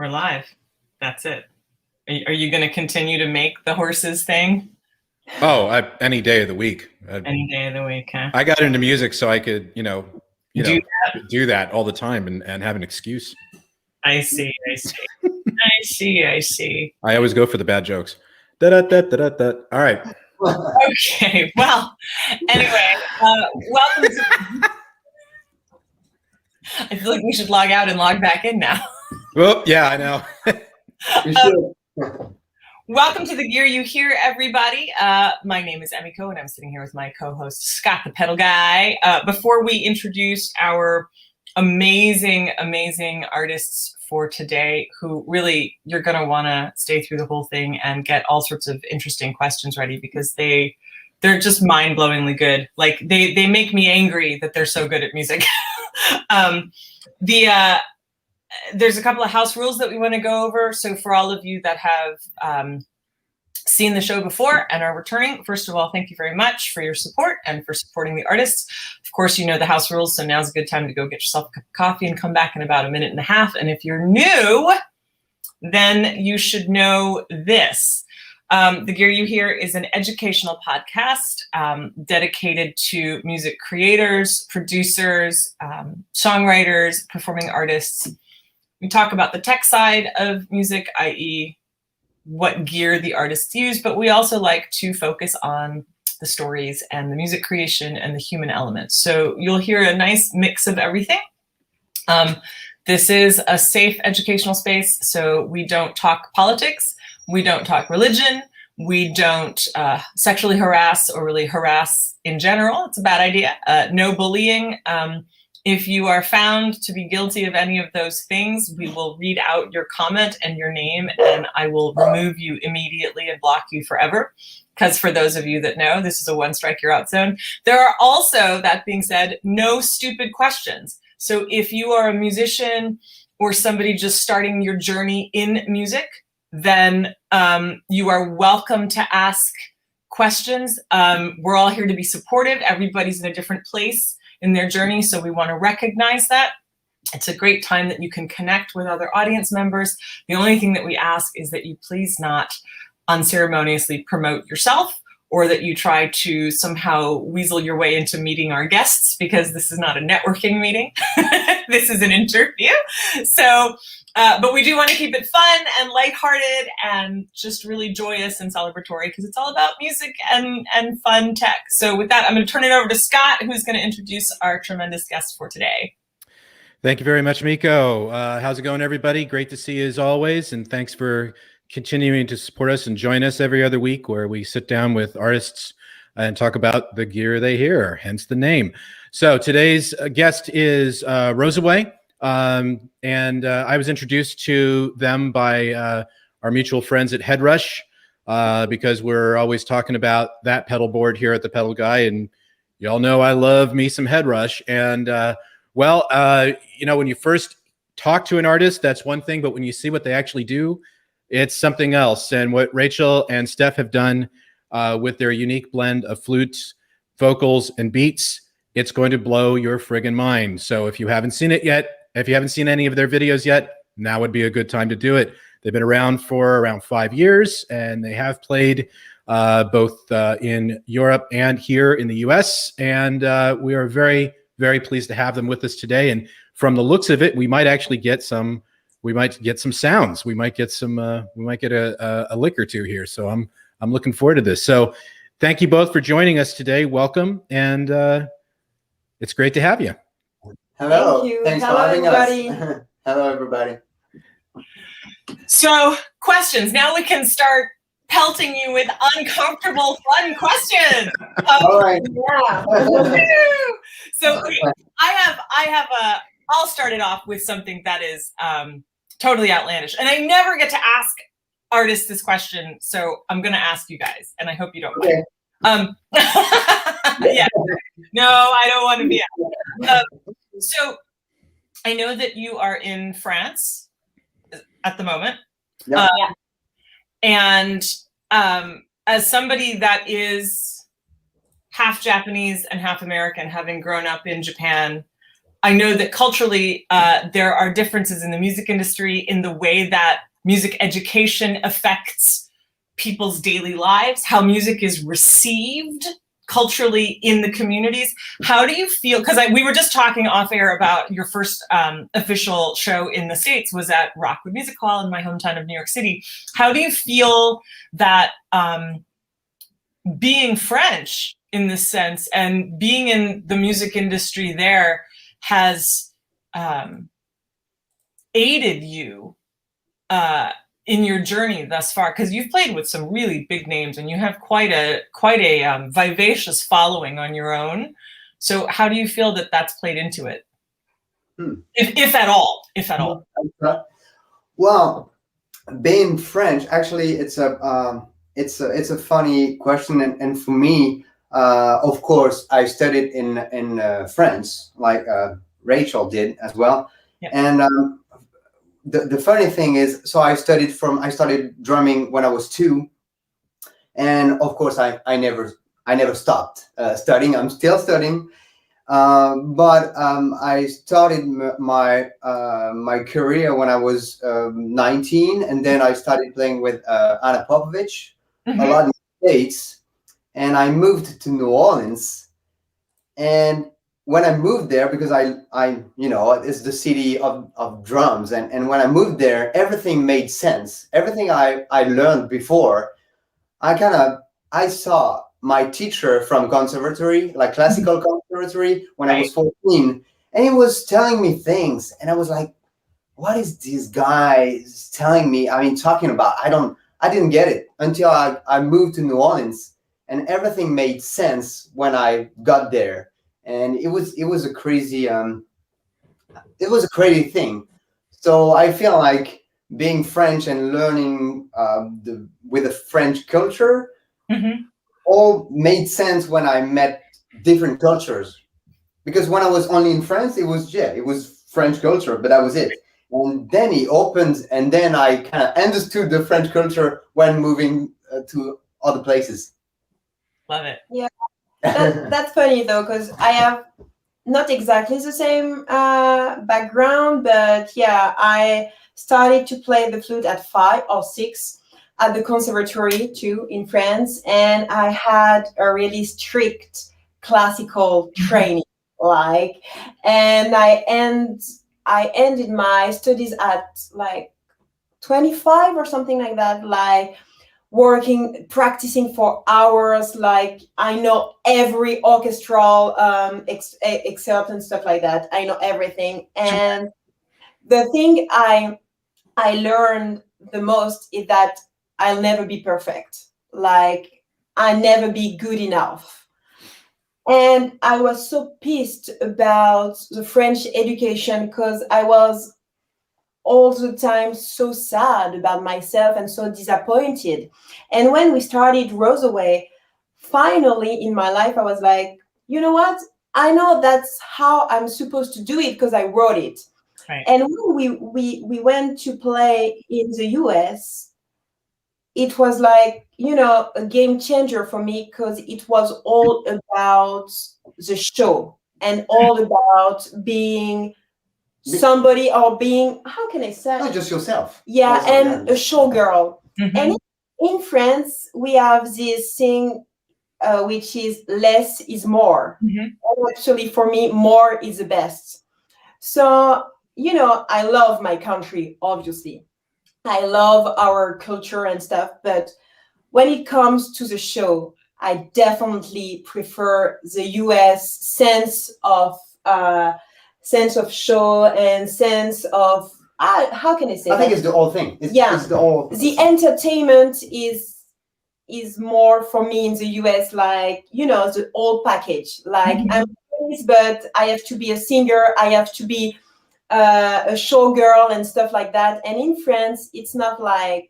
We're live. That's it. Are you going to continue to make the horses thing? Oh, any day of the week. Any day of the week, huh? I got into music so I could, do that all the time and have an excuse. I see. I always go for the bad jokes. Da, da, da, da, da, da. All right. Okay. Well, anyway, welcome to... I feel like we should log out and log back in now. Well, yeah, I know. Welcome to The Gear You Hear, everybody. My name is Emiko, and I'm sitting here with my co-host, Scott the Pedal Guy. Before we introduce our amazing artists for today, who really, you're going to want to stay through the whole thing and get all sorts of interesting questions ready, because they're just mind-blowingly good. Like, they make me angry that they're so good at music. There's a couple of house rules that we want to go over. So for all of you that have seen the show before and are returning, first of all, thank you very much for your support and for supporting the artists. Of course, you know the house rules, so now's a good time to go get yourself a cup of coffee and come back in about a minute and a half. And if you're new, then you should know this. The Gear You Hear is an educational podcast dedicated to music creators, producers, songwriters, performing artists. We talk about the tech side of music, i.e. what gear the artists use, but we also like to focus on the stories and the music creation and the human elements. So you'll hear a nice mix of everything. This is a safe educational space, so we don't talk politics, we don't talk religion, we don't sexually harass or really harass in general. It's a bad idea. No bullying. If you are found to be guilty of any of those things, we will read out your comment and your name, and I will remove you immediately and block you forever. Because for those of you that know, this is a one strike you're out zone. There are also, that being said, no stupid questions. So if you are a musician or somebody just starting your journey in music, then you are welcome to ask questions. We're all here to be supportive. Everybody's in a different place in their journey, so we want to recognize that. It's a great time that you can connect with other audience members. The only thing that we ask is that you please not unceremoniously promote yourself, or that you try to somehow weasel your way into meeting our guests, because this is not a networking meeting. This is an interview. So, but we do want to keep it fun and lighthearted and just really joyous and celebratory, because it's all about music and fun tech. So with that, I'm going to turn it over to Scott, who's going to introduce our tremendous guest for today. Thank you very much, Miko. How's it going, everybody? Great to see you as always. And thanks for continuing to support us and join us every other week, where we sit down with artists and talk about the gear they hear, hence the name. So today's guest is Rosaway. And I was introduced to them by our mutual friends at Headrush, because we're always talking about that pedal board here at the Pedal Guy, and y'all know I love me some Headrush. And when you first talk to an artist, that's one thing, but when you see what they actually do, it's something else. And what Rachel and Steph have done with their unique blend of flutes, vocals, and beats, it's going to blow your friggin' mind. So if you haven't seen it yet, if you haven't seen any of their videos yet, now would be a good time to do it. They've been around for around 5 years, and they have played both in Europe and here in the US. And we are very, very pleased to have them with us today. And from the looks of it, we might actually get some, sounds. We might get some, we might get a lick or two here. So I'm looking forward to this. So thank you both for joining us today. Welcome. And it's great to have you. Hello. Thank you. Thanks Hello, for having everybody. us. Hello, everybody. So questions. Now we can start pelting you with uncomfortable, fun questions. All right. Yeah. So I'll start it off with something that is totally outlandish. And I never get to ask artists this question, so I'm going to ask you guys, and I hope you don't mind. Yeah. No, I don't want to be asked. So I know that you are in France at the moment. Yeah. And as somebody that is half Japanese and half American, having grown up in Japan, I know that culturally there are differences in the music industry in the way that music education affects people's daily lives, how music is received culturally in the communities. How do you feel, because we were just talking off air about your first official show in the States was at Rockwood Music Hall in my hometown of New York City. How do you feel that being French in this sense and being in the music industry there has aided you in your journey thus far? Because you've played with some really big names and you have quite a vivacious following on your own. So how do you feel that that's played into it? If at all, if at all. Well, being French, actually, it's a funny question, and for me, of course, I studied in France, like Rachel did as well, yeah. And the funny thing is, so I started drumming when I was 2, and of course, I never stopped studying. I'm still studying. But I started my career when I was 19, and then I started playing with Anna Popovich a lot in the States, and I moved to New Orleans. And when I moved there, because I it's the city of drums, and when I moved there, everything made sense. Everything I learned before, I saw my teacher from conservatory, like classical conservatory, when I was 14, and he was telling me things, and I was like, what is this guy telling me? I mean, talking about, I didn't get it until I moved to New Orleans, and everything made sense when I got there. And it was a crazy thing. So I feel like being French and learning with the French culture, all made sense when I met different cultures. Because when I was only in France, it was French culture, but that was it. And then he opened, and then I kind of understood the French culture when moving to other places. Love it. Yeah, that's funny though, because I have not exactly the same background, but yeah, I started to play the flute at 5 or 6 at the conservatory too in France, and I had a really strict classical training, and I ended my studies at like 25 or something like that, like practicing for hours. Like I know every orchestral excerpt and stuff like that. I know everything. And the thing I learned the most is that I'll never be perfect. Like I'll never be good enough. And I was so pissed about the French education because I was all the time so sad about myself and so disappointed. And when we started Rosaway, finally in my life, I was like, you know what? I know that's how I'm supposed to do it because I wrote it. Right. And when we went to play in the US, it was like, a game changer for me because it was all about the show and all about being somebody or being, how can I say? Not just yourself. Yeah, also, and a showgirl. And in France, we have this thing which is less is more. And actually, for me, more is the best. So, I love my country, obviously. I love our culture and stuff. But when it comes to the show, I definitely prefer the US sense of show and sense of how can I say? I think it's the whole thing. It's the whole. The entertainment is more for me in the US, like the whole package. Like I'm pleased, but I have to be a singer. I have to be a showgirl and stuff like that. And in France, it's not like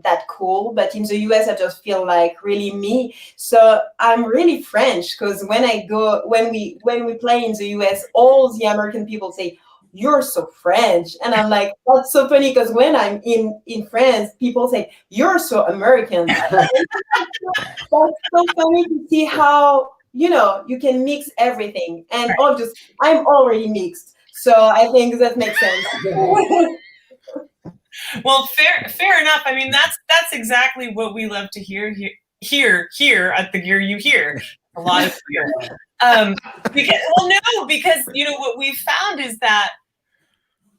that cool, but in the US I just feel like really me. So I'm really French because when we play in the US, all the American people say, you're so French. And I'm like, that's so funny because when I'm in France, people say, you're so American. That's so funny to see how you can mix everything, and obviously I'm already mixed, so I think that makes sense. Well, fair enough. I mean, that's exactly what we love to hear at the Gear You Hear. A lot of fear. Because what we've found is that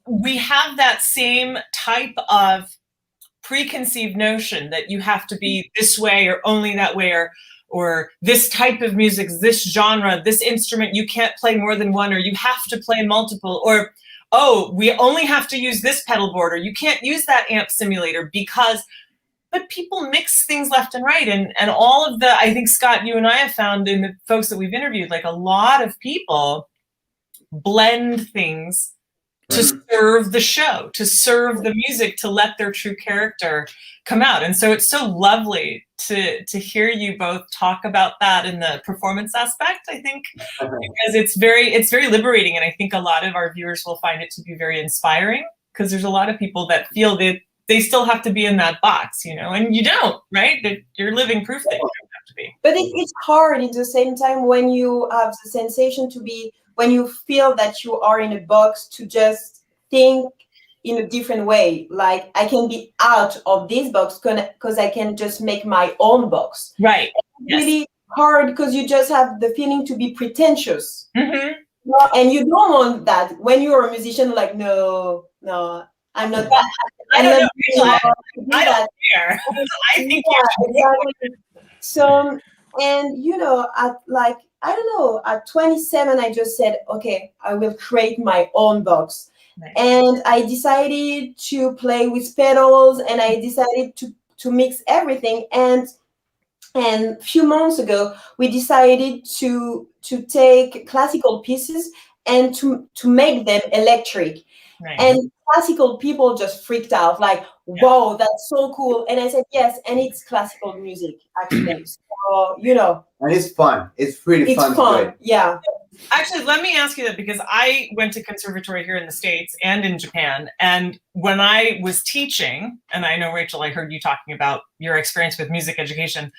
we have that same type of preconceived notion that you have to be this way or only that way, or this type of music, this genre, this instrument, you can't play more than one, or you have to play multiple, or oh, we only have to use this pedal board, or you can't use that amp simulator but people mix things left and right. And all of I think, Scott, you and I have found in the folks that we've interviewed, like a lot of people blend things to serve the show, to serve the music, to let their true character come out. And so it's so lovely to hear you both talk about that in the performance aspect, I think, because it's very liberating. And I think a lot of our viewers will find it to be very inspiring, because there's a lot of people that feel that they still have to be in that box, and you don't, right? That you're living proof that you don't have to be. But it's hard at the same time when you have the sensation when you feel that you are in a box, to just think in a different way. Like, I can be out of this box because I can just make my own box. Right. It's really hard, because you just have the feeling to be pretentious. Mm-hmm. And you don't want that when you're a musician. Like, no, I'm not. I don't know, Rachel. I don't care. I think exactly. So, and at 27, I just said, okay, I will create my own box. Nice. And I decided to play with pedals, and I decided to mix everything. And a few months ago, we decided to take classical pieces and to make them electric. Right. And classical people just freaked out, like, whoa, that's so cool. And I said, yes, and it's classical music, actually. So, And it's fun. It's really fun. It's fun, yeah. Actually, let me ask you that, because I went to conservatory here in the States and in Japan. And when I was teaching, and I know, Rachel, I heard you talking about your experience with music education.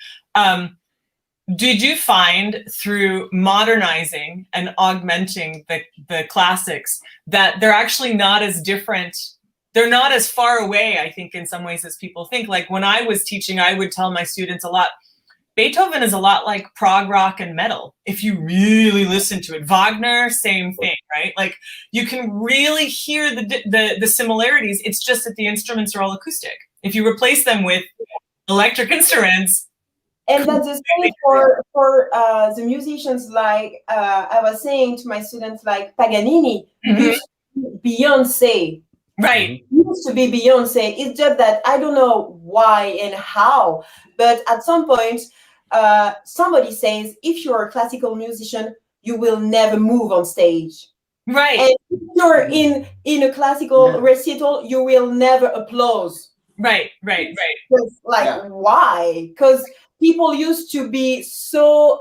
Did you find, through modernizing and augmenting the classics, that they're actually not as different? They're not as far away, I think, in some ways, as people think. Like, when I was teaching, I would tell my students a lot, Beethoven is a lot like prog rock and metal, if you really listen to it. Wagner, same thing, right? Like, you can really hear the similarities. It's just that the instruments are all acoustic. If you replace them with electric instruments. And that's the same for the musicians. Like, I was saying to my students, like, Paganini used to be Beyonce. Right. Used to be Beyonce. It's just that I don't know why and how, but at some point, somebody says, if you're a classical musician, you will never move on stage. Right. And if you're in a classical recital, you will never applaud. Right. Like, why? Because people used to be so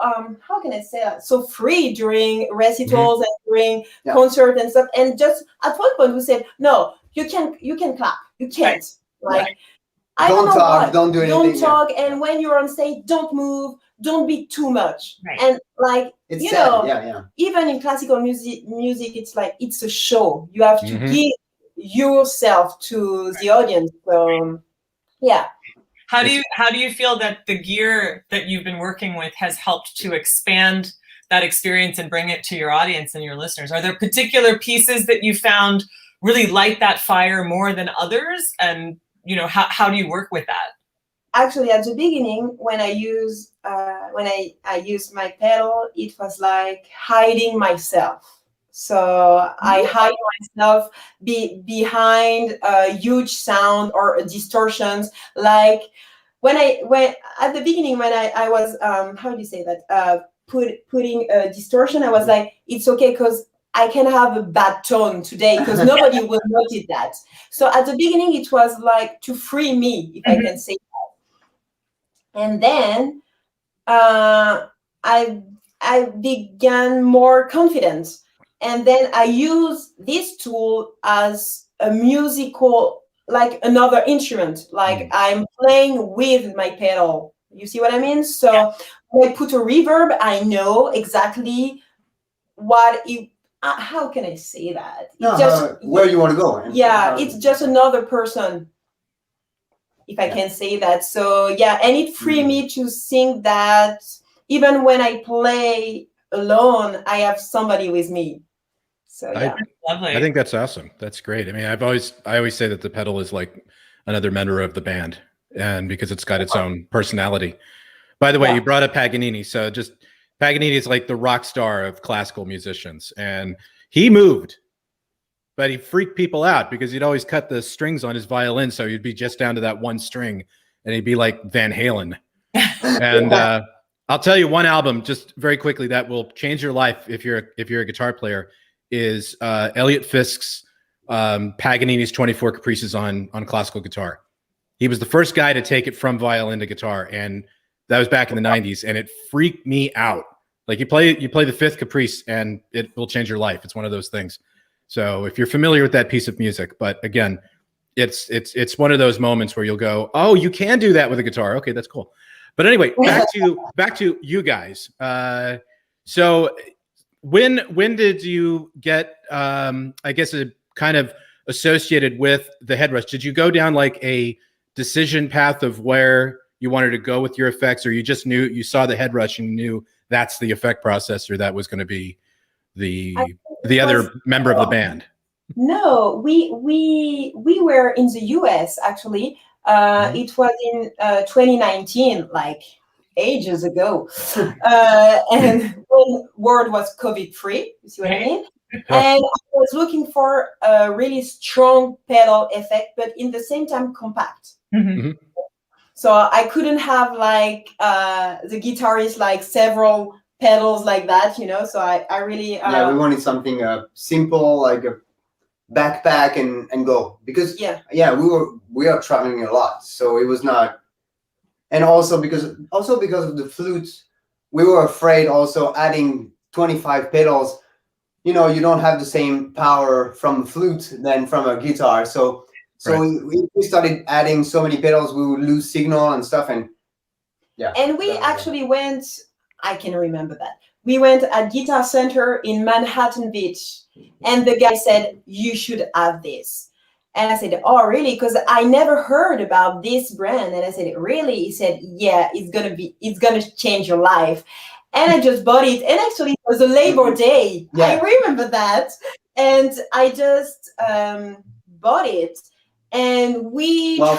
how can I say that? So free during recitals and during concerts and stuff. And just at one point we said, no, you can clap. You can't. Right. Like, I don't know talk, why. don't do anything. Don't talk, and when you're on stage, don't move, don't be too much. Right. And like, it's even in classical music, it's like, it's a show. You have to give yourself to the audience. So yeah. How do you feel that the gear that you've been working with has helped to expand that experience and bring it to your audience and your listeners? Are there particular pieces that you found really light that fire more than others? And how do you work with that? Actually, at the beginning, when I use my pedal, it was like hiding myself. So I hide myself behind a huge sound or distortions. Like, when at the beginning, when I was how do you say that, putting a distortion, I was like, it's okay, because I can have a bad tone today, because nobody will notice that. So at the beginning, it was like to free me, if I can say that. And then I began more confident. And then I use this tool as a musical, like another instrument. Like, I'm playing with my pedal. You see what I mean? So when I put a reverb, I know exactly what it. How can I say that? No, It's just where you want to go. yeah, it's just another person, if I can say that. So yeah, and it freed me to think that even when I play alone, I have somebody with me. So yeah, Lovely. I think that's awesome. That's great. I mean, I always say that the pedal is like another member of the band, and because it's got its own personality. By the way, you brought up Paganini, so just Paganini is like the rock star of classical musicians, and he moved, but he freaked people out because he'd always cut the strings on his violin, so you'd be just down to that one string, and he'd be like Van Halen. And I'll tell you one album just very quickly that will change your life if you're a guitar player is Elliot Fisk's Paganini's 24 Caprices on classical guitar. He was the first guy to take it from violin to guitar, and that was back in the 90s, and it freaked me out. Like you play the fifth caprice and it will change your life. It's one of those things. So if you're familiar with that piece of music, but again, it's one of those moments where you'll go, oh, you can do that with a guitar. Okay, that's cool. But anyway, back to you guys. So when did you get I guess a kind of associated with the head rush? Did you go down like a decision path of where you wanted to go with your effects, or you just knew, you saw the head rush and you knew that's the effect processor that was going to be the other member of the band? No, we were in the US actually. It was in 2019, like ages ago, and when world was COVID-free. You see what I mean? And I was looking for a really strong pedal effect, but in the same time compact. So I couldn't have like the guitarist like several pedals like that, you know. So I really we wanted something simple, like a backpack and go, because we are traveling a lot, so it was not. And also because of the flute, we were afraid also adding 25 pedals. You know, you don't have the same power from a flute than from a guitar. So we started adding so many pedals, we would lose signal and stuff. And and we actually went, I can remember that. We went at Guitar Center in Manhattan Beach, and the guy said, you should have this. And I said, oh, really? Because I never heard about this brand. And I said, really? He said, yeah, it's gonna change your life. And I just bought it. And actually, it was a Labor Day. I remember that. And I just bought it. And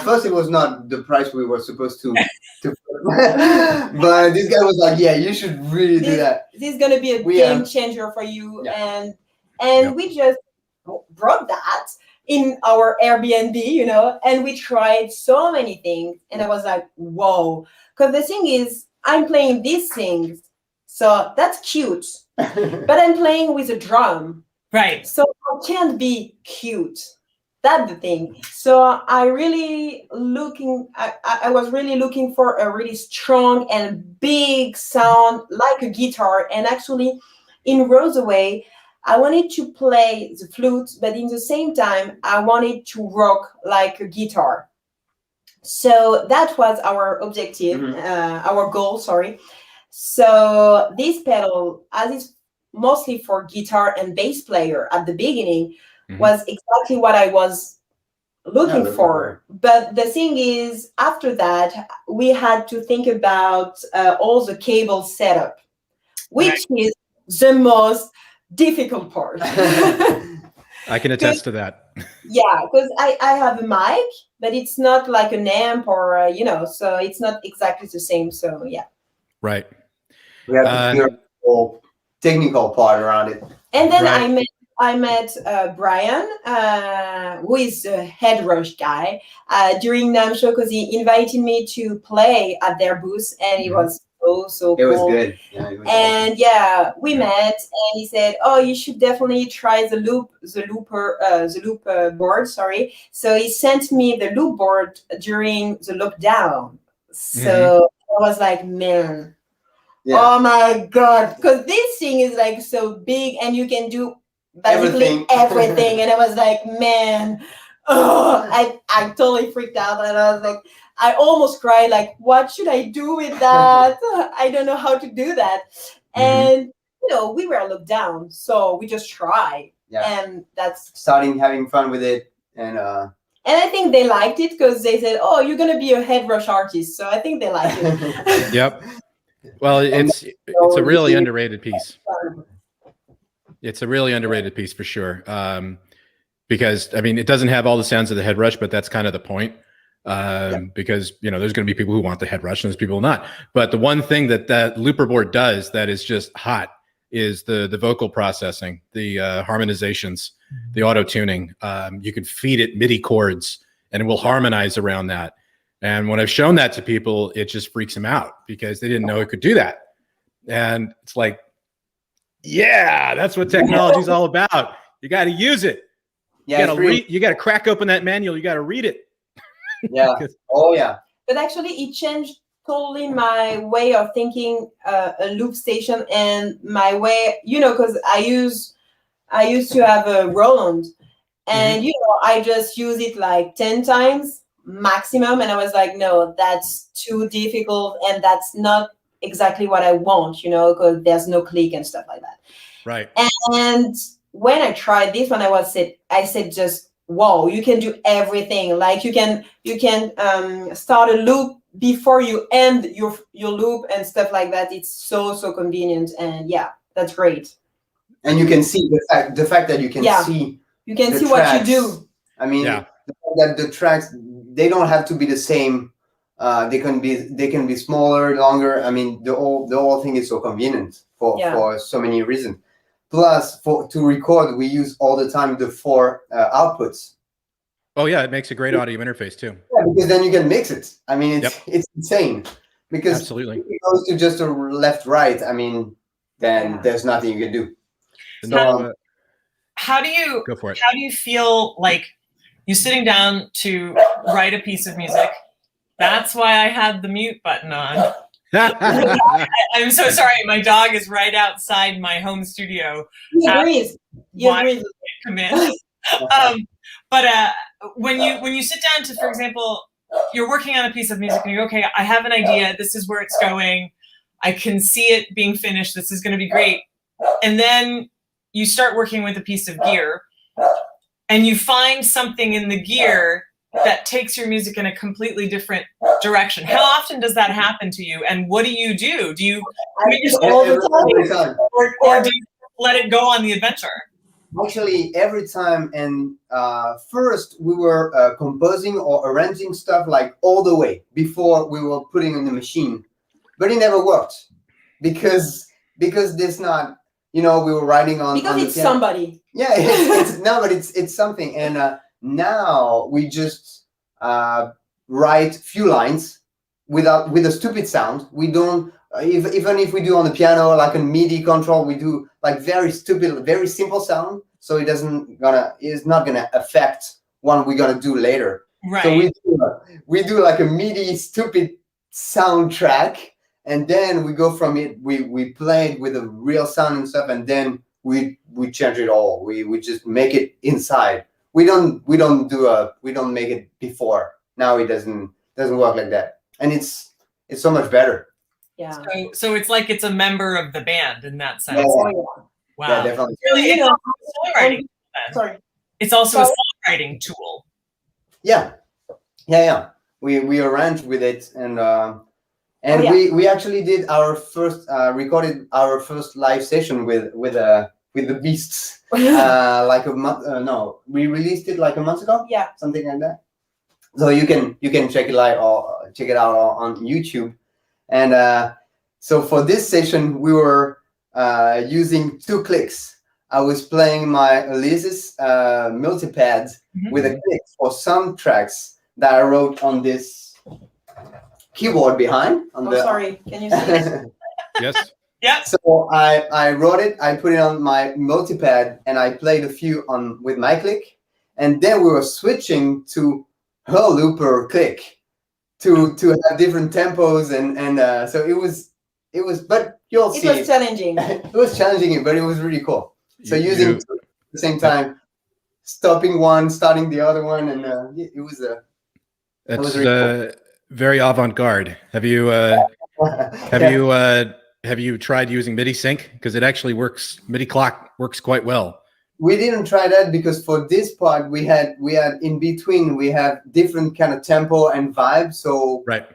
first it was not the price we were supposed to but this guy was like, yeah, you should really do that. This is going to be a game changer for you. And we just brought that in our Airbnb, you know, and we tried so many things. And I was like, whoa. Because the thing is, I'm playing these things, so that's cute. But I'm playing with a drum. Right. So it can't be cute. That's the thing. So I was really looking for a really strong and big sound like a guitar. And actually in Rosaway, I wanted to play the flute, but in the same time, I wanted to rock like a guitar. So that was our objective, our goal, sorry. So this pedal, as it's mostly for guitar and bass player at the beginning, was exactly what I was looking for. But the thing is, after that, we had to think about all the cable setup, which is the most difficult part. I can attest to that. Yeah, because I have a mic, but it's not like an amp or, you know, so it's not exactly the same. So, yeah. Right. We have to figure out the whole technical part around it. And then I met Brian, who is a head rush guy, during NAMM show, because he invited me to play at their booth, and it was so cool. It was good. Yeah, it was and awesome. We met, and he said, "Oh, you should definitely try the loop board." Sorry. So he sent me the loop board during the lockdown. So I was like, man. Yeah. Oh my God, because this thing is like so big and you can do basically everything. And I was like, man, I I totally freaked out, and I was like, I almost cried. Like, what should I do with that? I don't know how to do that. And we were looked down, so we just tried, and that's starting having fun with it, and I think they liked it because they said, "Oh, you're gonna be a head rush artist," so I think they liked it. Yep. Well, it's a really underrated piece. It's a really underrated piece for sure. Because I mean, it doesn't have all the sounds of the head rush, but that's kind of the point. Because there's going to be people who want the head rush and there's people who not. But the one thing that looper board does that is just hot is the vocal processing, the harmonizations, the auto tuning. You can feed it MIDI chords and it will harmonize around that. And when I've shown that to people, it just freaks them out because they didn't know it could do that. And it's like, yeah, that's what technology is all about. You got to use it. Yeah, you got to crack open that manual. You got to read it. Yeah. Oh yeah. But actually, it changed totally my way of thinking a loop station and my way, because I used to have a Roland, and I just use it like 10 times maximum, and I was like, no, that's too difficult, and that's not exactly what I want, because there's no click and stuff like that. Right. And when I tried this one, I said just, whoa, you can do everything. Like you can start a loop before you end your loop and stuff like that. It's so convenient, and yeah, that's great. And you can see the fact that you can see. You can see what you do. I mean, the fact that the tracks, they don't have to be the same. They can be smaller, longer. I mean, the whole thing is so convenient for so many reasons. Plus, to record, we use all the time the 4 outputs. Oh yeah, it makes a great audio interface too. Yeah, because then you can mix it. I mean, it's insane. Because absolutely, if it goes to just a left, right, I mean, then there's nothing you can do. So, how do you go for it? How do you feel like you sitting down to write a piece of music? That's why I had the mute button on. I'm so sorry. My dog is right outside my home studio. He agrees. Come in. But when you sit down to, for example, you're working on a piece of music and you're okay, I have an idea. This is where it's going. I can see it being finished. This is going to be great. And then you start working with a piece of gear and you find something in the gear that takes your music in a completely different direction. How often does that happen to you? And what do you do? Do you all the time, or do you let it go on the adventure? Actually, every time. And first we were composing or arranging stuff like all the way before we were putting in the machine, but it never worked because there's not. We were writing on because it's somebody. Yeah, it's something, and now we just write few lines with a stupid sound. We don't even if we do on the piano like a MIDI control, we do like very stupid, very simple sound. So it's not gonna affect what we're gonna do later. Right. So we do like a MIDI stupid soundtrack. And then we go from it. We play it with a real sound and stuff, and then we change it all. We just make it inside. We don't make it before. Now it doesn't work like that, and it's so much better. Yeah. So it's like it's a member of the band in that sense. Yeah. Wow. Yeah, definitely. Really, it's also a songwriting. Sorry. It's also a songwriting tool. Yeah. We arrange with it, and we actually did our first recorded our first live session with the Beasts like a month. No, we released it like a month ago. Yeah, something like that. So you can check it out on YouTube, and so for this session we were using 2 clicks. I was playing my Alesis multipad with a click for some tracks that I wrote on this keyboard behind. Sorry, can you see it? Yes. Yeah. So I wrote it, I put it on my multipad, and I played a few with my click, and then we were switching to her looper click to have different tempos, and so it was, but you'll see. It was challenging. It was challenging, but it was really cool. So using at the same time stopping one, starting the other one, and it was a. That's really cool. very avant-garde. Have you Yeah. have you tried using MIDI sync? Because it actually works. MIDI clock works quite well. We didn't try that because for this part we had in between we have different kind of tempo and vibe. So right,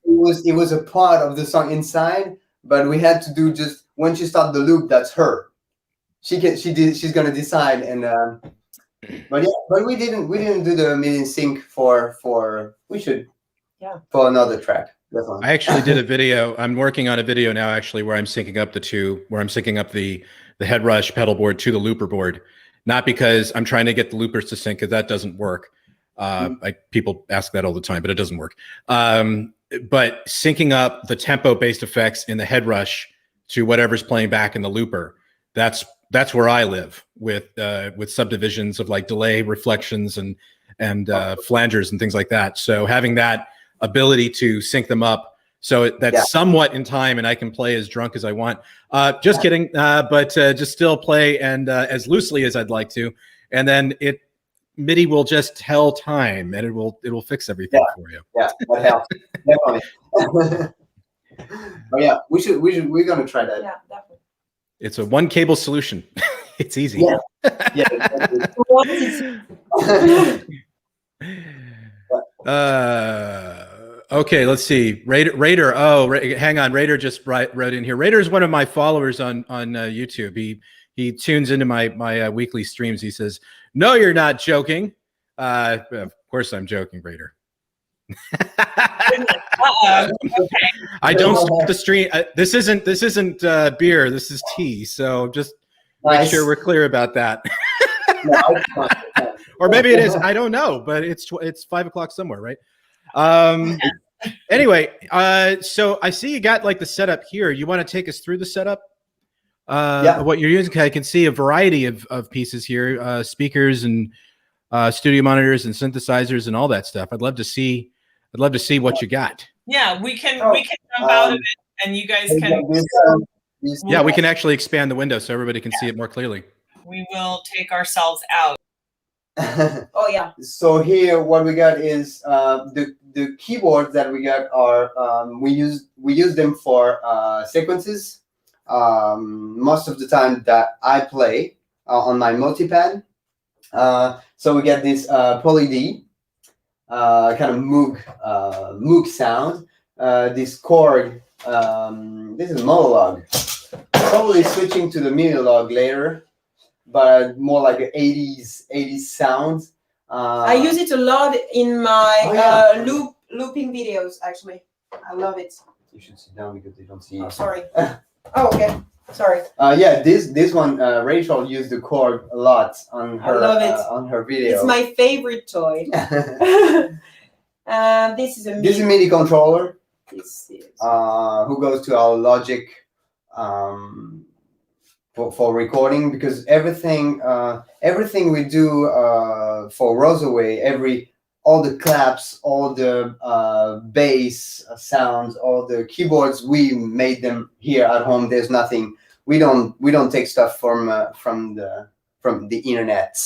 it was a part of the song inside, but we had to do just when she starts the loop. That's her. She's gonna decide and. But we didn't do the MIDI sync for we should for another track. Definitely. I actually did a video. I'm working on a video now, actually, where I'm syncing up the head rush pedal board to the looper board. Not because I'm trying to get the loopers to sync, because that doesn't work. People ask that all the time, but it doesn't work. But syncing up the tempo-based effects in the head rush to whatever's playing back in the looper. That's where I live with subdivisions of like delay, reflections, and flangers and things like that. So having that ability to sync them up so that's somewhat in time and I can play as drunk as I want. Just kidding, but just still play and as loosely as I'd like to. And then MIDI will just tell time and it will fix everything for you. Yeah, that helps. Definitely. Oh yeah, we're gonna try that. Yeah, definitely. It's a one cable solution. It's easy. Yeah. Okay, let's see. Raider. Oh, hang on. Raider just wrote in here. Raider is one of my followers on YouTube. He tunes into my weekly streams. He says, "No, you're not joking." Of course, I'm joking, Raider. Okay. I don't start the stream. This isn't beer. This is tea. So just make sure we're clear about that. Or maybe it is. I don't know. But it's 5 o'clock somewhere, right? Anyway, so I see you got like the setup here. You want to take us through the setup? Of what you're using? I can see a variety of pieces here, speakers and studio monitors and synthesizers and all that stuff. I'd love to see what you got. Yeah, we can jump out of it, and you guys can. Yeah, we can actually expand the window so everybody can see it more clearly. We will take ourselves out. Oh yeah. So here, what we got is the keyboards that we got are we use them for sequences. Most of the time that I play on my multipad. So we get this Poly D kind of Moog sound. This chord. This is monologue. Probably switching to the mini-log later, but more like an 80s sound. I use it a lot in my looping videos. Actually, I love it. You should sit down because they don't see you. Oh, sorry. Oh, okay. Sorry. Yeah, this one Rachel used the chord a lot on her. I love it. On her video. It's my favorite toy. This is a MIDI controller. This is who goes to our Logic for recording, because everything we do for Rosaway, all the claps, all the bass sounds, all the keyboards, we made them here at home. There's nothing. We don't take stuff from the internet.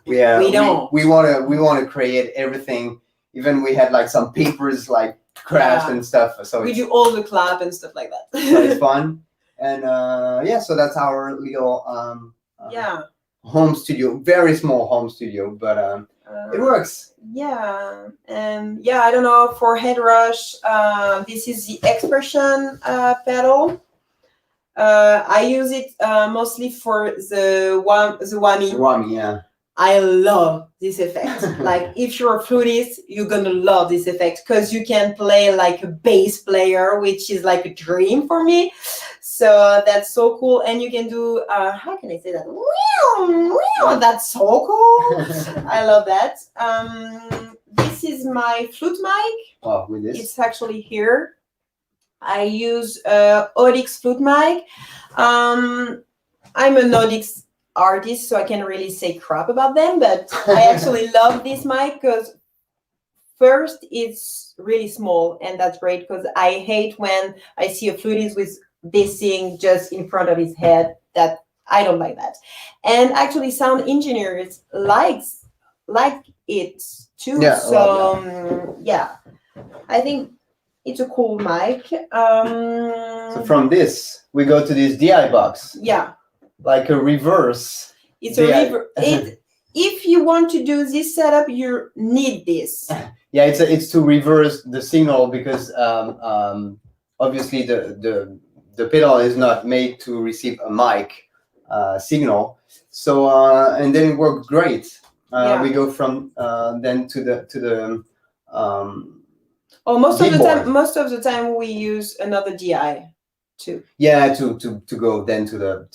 We don't. We want to create everything. Even we had like some papers like crashed and stuff. So we do all the clap and stuff like that. So it's fun. And so that's our little home studio, very small home studio, but it works. Yeah, and I don't know, for head rush, this is the expression pedal. I use it mostly for the whammy. Whammy, yeah. I love this effect. Like, if you're a flutist, you're gonna love this effect because you can play like a bass player, which is like a dream for me. So that's so cool. And you can do, how can I say that? That's so cool. I love that. This is my flute mic. Oh, with this? It's actually here. I use Audix flute mic. I'm an Audix artist, so I can't really say crap about them, but I actually love this mic because first, it's really small, and that's great because I hate when I see a flutist with this thing just in front of his head. That I don't like that. And actually, sound engineers like it too. Yeah, So yeah, I think it's a cool mic. So from this, we go to this DI box, Yeah, like a reverse. it's DI. a if you want to do this setup, you need this. Yeah, it's to reverse the signal because obviously the pedal is not made to receive a mic signal. So and then it worked great. Yeah. We go from then to the Oh, most keyboard. most of the time we use another DI too. Yeah, to go then to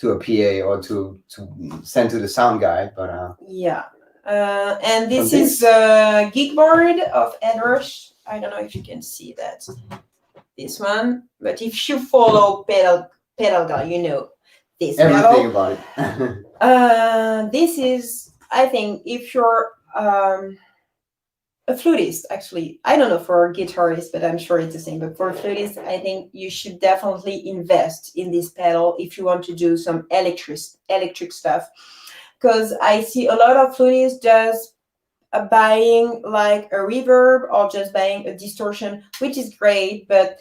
a PA or to send to the sound guy, but Yeah. And this From is the gig board of Edrush. I don't know if you can see that. This one, but if you follow pedal guy, you know this everything pedal. about it. This is, I think, if you're a flutist, actually, I don't know for a guitarist, but I'm sure it's the same. But for a flutist, I think you should definitely invest in this pedal if you want to do some electric stuff. Because I see a lot of flutists just buying like a reverb or just buying a distortion, which is great, but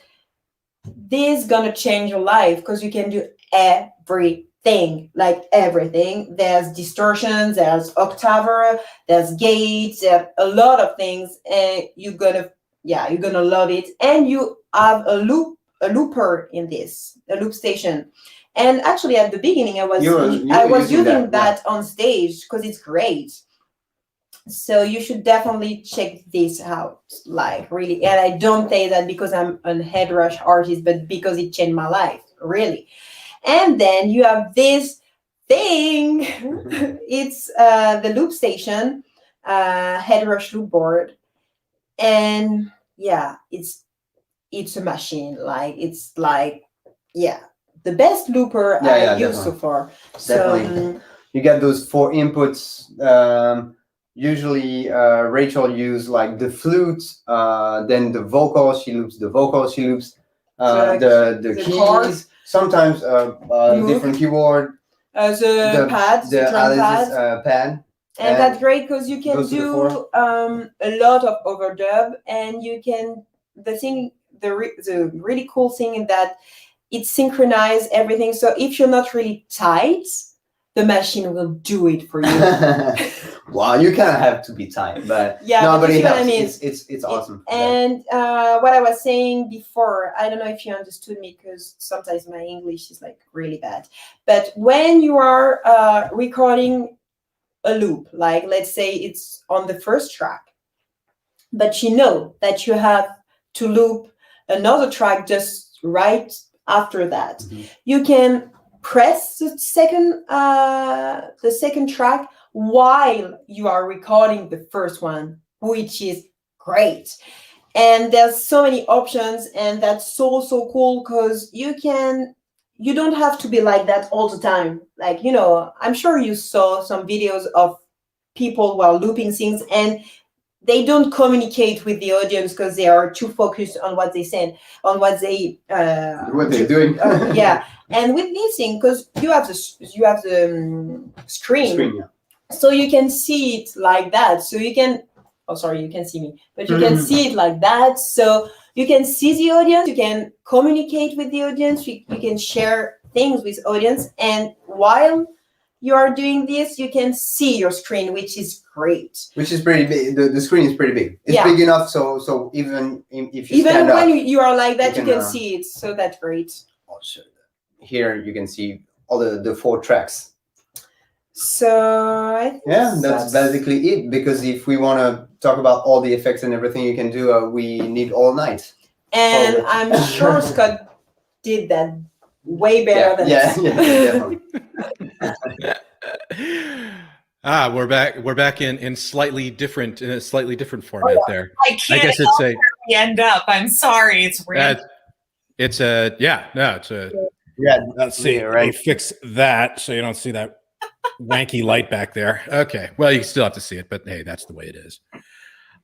this is gonna change your life because you can do everything, like everything. There's distortions, there's octaver, there's gates, there's a lot of things, and you're gonna love it. And you have a looper in this, a loop station. And actually, at the beginning, I was using that on stage because it's great. So you should definitely check this out, like really. And I don't say that because I'm an Headrush artist, but because it changed my life, really. And then you have this thing. It's the loop station, Headrush loop board, and yeah, it's a machine. Like it's like the best looper I've used so far. Definitely. So you get those 4 inputs. Usually Rachel used like the flute, then the vocals, she loops the vocals, she loops the keys, chords. Sometimes different keyboard, the pads, the drum pad. And that's great because you can do a lot of overdub, and you can, the really cool thing is that it synchronizes everything. So if you're not really tight, the machine will do it for you. Well, you kind of have to be tight, but yeah, no, but it helps. I mean. It's awesome. And what I was saying before, I don't know if you understood me because sometimes my English is like really bad. But when you are recording a loop, like let's say it's on the first track, but you know that you have to loop another track just right after that, you can press the second track while you are recording the first one, which is great. And there's so many options, and that's so cool because you don't have to be like that all the time. Like, you know, I'm sure you saw some videos of people while looping things and they don't communicate with the audience because they are too focused on what they said, on what they're doing. Yeah. And with this thing, because you have the screen, yeah. So you can see it like that. So you can, oh sorry, you can see me, but you can see it like that. So you can see the audience, you can communicate with the audience, you can share things with audience, and while you are doing this, you can see your screen, which is great. Which is pretty big. The screen is pretty big. It's big enough so even if you stand up, when you are like that, you can see it. So that's great. I'll show you that. Here you can see all the 4 tracks. So I think that's basically it. Because if we want to talk about all the effects and everything you can do, we need all night. And I'm sure Scott did that way better than us. Definitely. We're back in a sletly different format there. I guess it's where we end up. I'm sorry, it's random. Let's see. Right. Let me fix that so you don't see that wanky light back there. Okay. Well, you still have to see it, but hey, that's the way it is.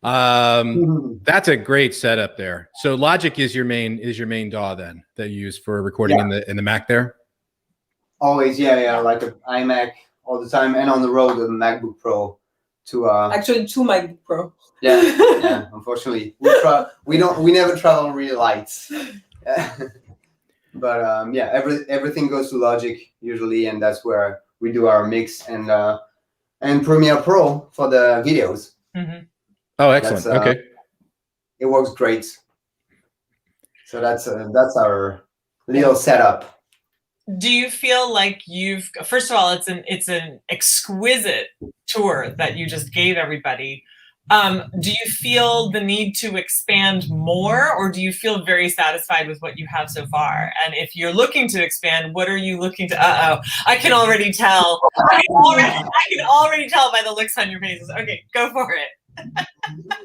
That's a great setup there. So Logic is your main DAW then that you use for recording in the Mac there. Always, yeah, like an iMac all the time, and on the road a MacBook Pro. To Actually, 2 MacBook Pro. yeah. Unfortunately, we never travel on really lights. But yeah, everything goes to Logic usually, and that's where we do our mix and Premiere Pro for the videos. Mm-hmm. Oh, excellent. Okay. It works great. So that's our little setup. Do you feel like first of all, it's an exquisite tour that you just gave everybody. Do you feel the need to expand more, or do you feel very satisfied with what you have so far? And if you're looking to expand, what are you looking to? I can already tell. I can already tell by the looks on your faces. Okay, go for it.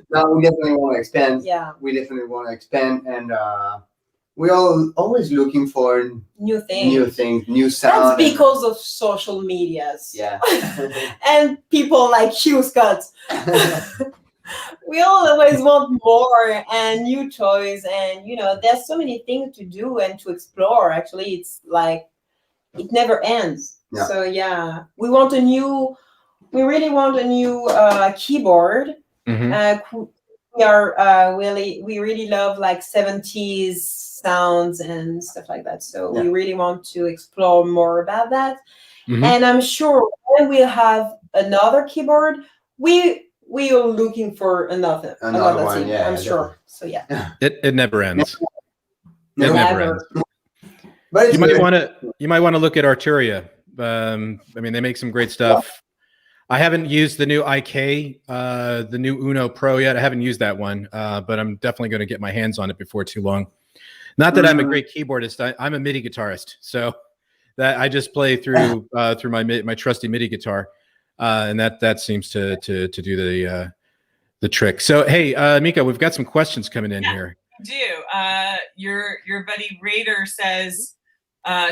No, we definitely want to expand. Yeah, we definitely want to expand, and we're always looking for new things, new sound. That's because of social medias. Yeah. And people like you, Scott. We always want more and new toys, and there's so many things to do and to explore. Actually, it's like it never ends. Yeah. So yeah, we really want a new keyboard. Mm-hmm. We really love like 70s sounds and stuff like that. So we really want to explore more about that. Mm-hmm. And I'm sure when we'll have another keyboard, we are looking for another one, thing. yeah, I'm sure. So yeah. It never ends. Never. It never ends. But you might want to look at Arturia. I mean, they make some great stuff. I haven't used the new IK, the new Uno Pro yet. I haven't used that one, but I'm definitely going to get my hands on it before too long. Not that I'm a great keyboardist. I'm a MIDI guitarist, so that I just play through my trusty MIDI guitar, and that seems to do the trick. So hey, Mika, we've got some questions coming in here. Do your buddy Raider says,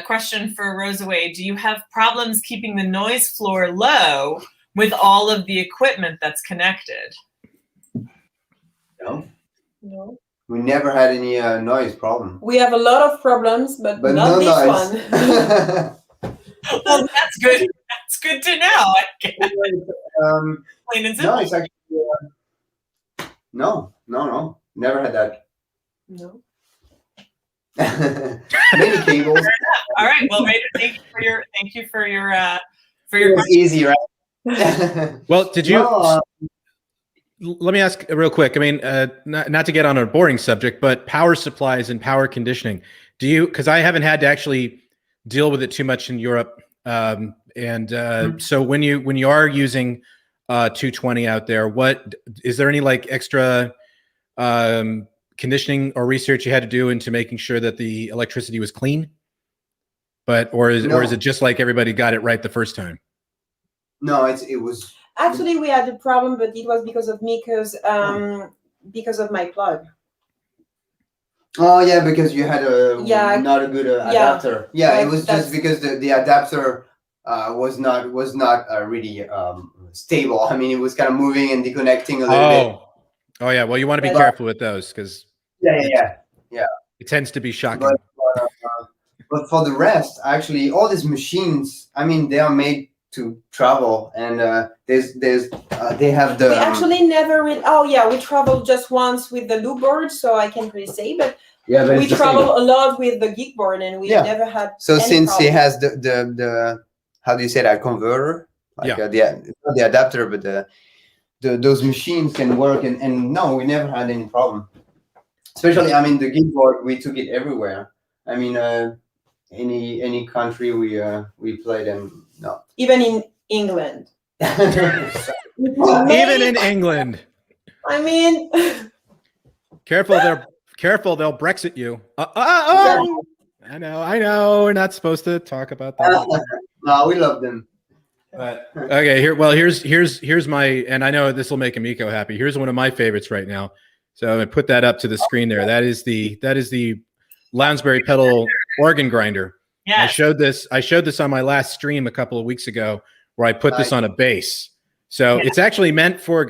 question for Rosaway: do you have problems keeping the noise floor low with all of the equipment that's connected? No. We No. never had any noise problem. We have a lot of problems, but not no this noise. one. Well, that's good. That's good to know. I guess. Plain and simple. No, it's actually no. Never had that. No. Maybe cables. All right. Well, Raider, thank you for your It was easy, right? Well, did you? No, Let me ask real quick. I mean, not to get on a boring subject, but power supplies and power conditioning. Do you? Because I haven't had to actually deal with it too much in Europe. So when you are using 220 out there, what is there any like extra conditioning or research you had to do into making sure that the electricity was clean? Or is it just like everybody got it right the first time? No, it was. Actually, we had a problem, but it was because of Mika's, because of my plug. Oh yeah, because you had not a good adapter. Yeah, it was just because the adapter was not really stable. I mean, it was kind of moving and deconnecting a little bit. Oh yeah. Well, you want to be careful with those because yeah. It tends to be shocking. But for the rest, actually, all these machines, I mean, they are made to travel, and they have the. We actually never really. Oh yeah, we traveled just once with the loop board, so I can't really say, but we travel a lot with the gig board, and we never had. So since it has the how do you say that, converter? Like, not the adapter, but those machines can work, and no, we never had any problem. Especially, I mean, the gig board, we took it everywhere. I mean, any country we played in. No. Even in England. Even in England. I mean. Careful, they'll Brexit you. Oh! I know. We're not supposed to talk about that. No, we love them. But, okay, here's my, and I know this will make Amiko happy. Here's one of my favorites right now. So I'm gonna put that up to the screen there. That is the Lounsbury pedal organ grinder. Yeah. I showed this on my last stream a couple of weeks ago where I put this on a bass. So it's actually meant for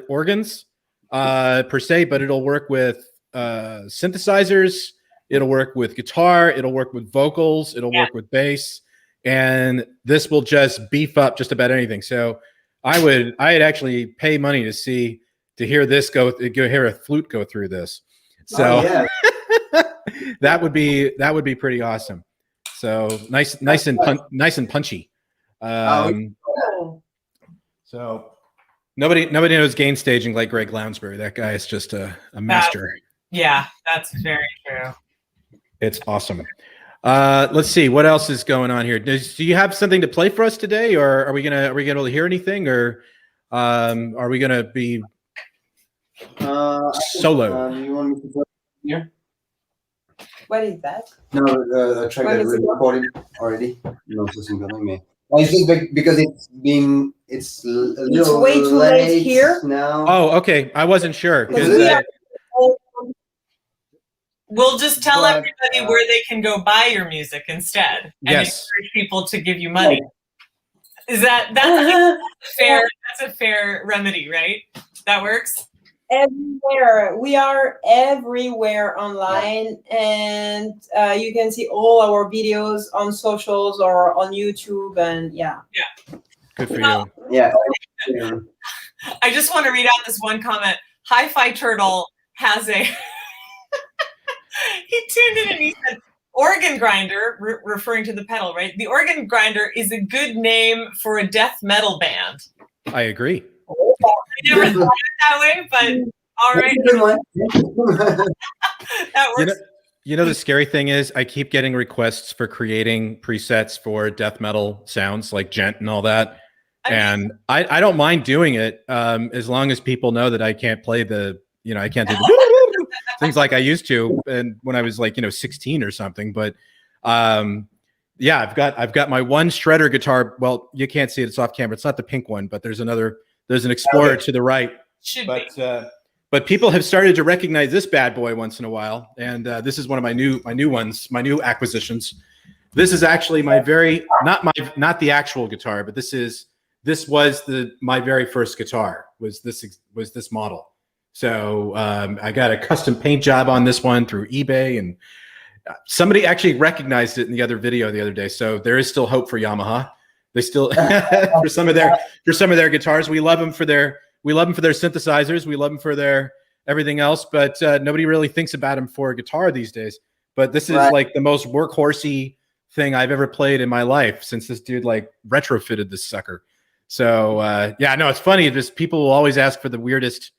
organs per se, but it'll work with synthesizers, it'll work with guitar, it'll work with vocals, it'll work with bass. and this will just beef up just about anything. So I'd actually pay money to hear a flute go through this. So that would be pretty awesome. So nice and punchy. So nobody knows gain staging like Greg Lounsbury. That guy is just a master. That's very true. It's awesome. Let's see what else is going on here. Do you have something to play for us today, or are we gonna be able to hear anything, or are we gonna be solo? You want me to put here? What is that? No, the track that we recorded already. No, it's just because it's way too late here now. Oh, okay. I wasn't sure. We'll just tell everybody where they can go buy your music instead, and encourage people to give you money. Is that's fair? That's a fair remedy, right? That works. Everywhere. We are everywhere online, and you can see all our videos on socials or on YouTube, and Good for you. Yeah. I just want to read out this one comment. Hi-Fi Turtle has a he tuned in and he said, organ grinder, referring to the pedal, right? The organ grinder is a good name for a death metal band. I agree. I never thought of it that way, but all right. That works. You know, the scary thing is I keep getting requests for creating presets for death metal sounds like gent and all that. And I don't mind doing it as long as people know that I can't play I can't do the things like I used to, and when I was 16 or something. But I've got my one shredder guitar. Well, you can't see it; it's off camera. It's not the pink one, but there's an Explorer to the right. But people have started to recognize this bad boy once in a while, and this is one of my new acquisitions. This is actually not the actual guitar, but this was my very first guitar. Was this model? So I got a custom paint job on this one through eBay, and somebody actually recognized it in the other video the other day. So there is still hope for Yamaha. They still for some of their guitars. We love them for their synthesizers. We love them for their everything else, but nobody really thinks about them for a guitar these days. But this is like the most workhorse-y thing I've ever played in my life since this dude retrofitted this sucker. So it's funny. Just people will always ask for the weirdest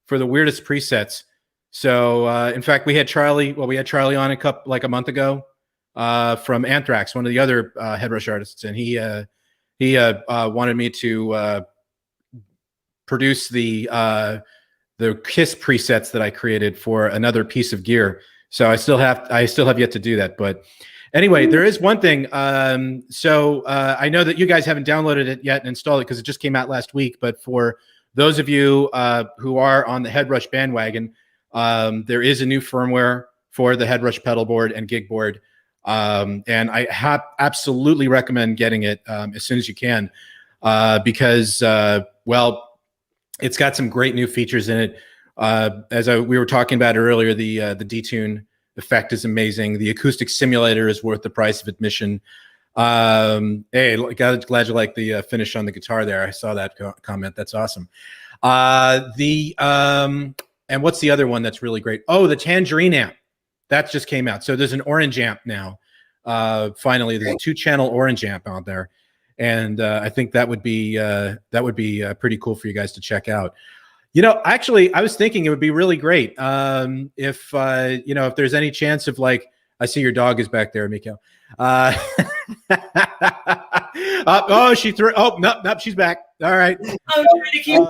presets. So in fact, we had Charlie on a month ago from Anthrax, one of the other Headrush artists, and he wanted me to produce the Kiss presets that I created for another piece of gear. So I still have yet to do that. But anyway, there is one thing. So I know that you guys haven't downloaded it yet and installed it because it just came out last week. But for those of you who are on the Headrush bandwagon, there is a new firmware for the Headrush pedal board and gig board. And I absolutely recommend getting it as soon as you can because, it's got some great new features in it. We were talking about earlier, the detune effect is amazing. The acoustic simulator is worth the price of admission. Hey, glad you like the finish on the guitar there. I saw that comment. That's awesome. And what's the other one that's really great? Oh, the Tangerine Amp. That just came out. So there's an orange amp now. Finally, there's a 2-channel orange amp out there. And I think that would be pretty cool for you guys to check out. Actually, I was thinking it would be really great if there's any chance of I see your dog is back there, Miko. She threw. Oh, no, she's back. All right. I'm trying to keep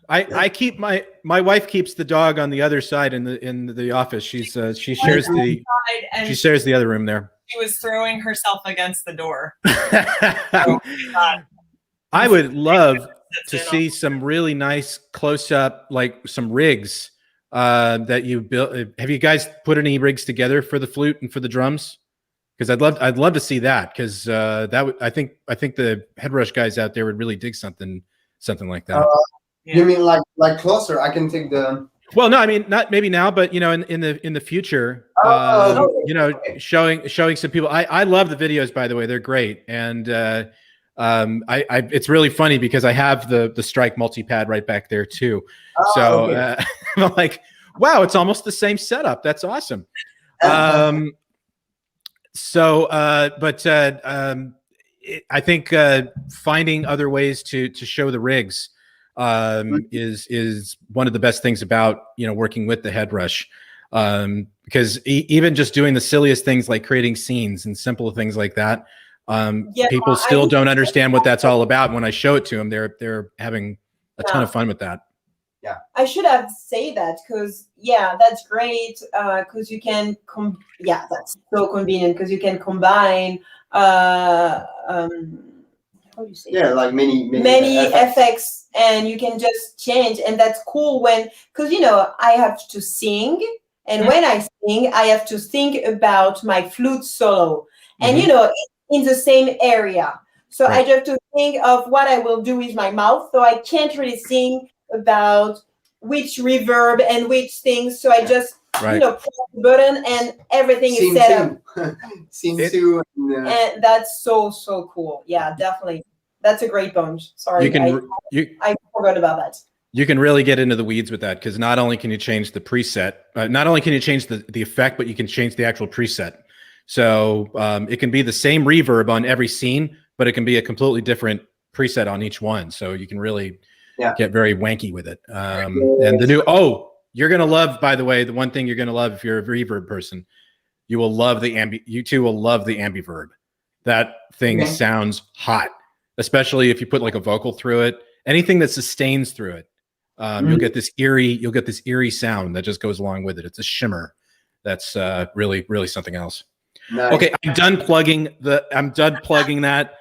I keep my wife keeps the dog on the other side in the office. She shares the other room there. She was throwing herself against the door. I would love to see some really nice close up, some rigs that you built. Have you guys put any rigs together for the flute and for the drums? Because I'd love to see that. Because I think the Headrush guys out there would really dig something like that. You mean like closer? I can take the. Well, no, I mean, not maybe now, but you know, in the future, you know, showing some people. I love the videos, by the way, they're great, and it's really funny because I have the Strike multi-pad right back there too. So I'm like, wow, it's almost the same setup. That's awesome. I think finding other ways to show the rigs is one of the best things about, you know, working with the head rush, because even just doing the silliest things like creating scenes and simple things like that, people still don't understand what that's all about. When I show it to them, they're having a ton of fun with that. Yeah, I should have said that because that's great because you can that's so convenient because you can combine how do you say like many effects, and you can just change, and that's cool because you know I have to sing, and when I sing I have to think about my flute solo, and you know in the same area, so I just have to think of what I will do with my mouth, so I can't really sing about which reverb and which things, so I just you know press the button and everything is set up. Scene two, and that's so cool. Yeah, definitely, that's a great bunch. Sorry, I forgot about that. You can really get into the weeds with that because not only can you change the preset, not only can you change the effect, but you can change the actual preset. So it can be the same reverb on every scene, but it can be a completely different preset on each one. So you can really get very wanky with it. And the new, you're going to love, by the way, the one thing you're going to love if you're a reverb person, you will love you two will love the ambiverb. That thing sounds hot, especially if you put like a vocal through it, anything that sustains through it. You'll get this eerie sound that just goes along with it. It's a shimmer. That's really, really something else. Nice. Okay, I'm done plugging that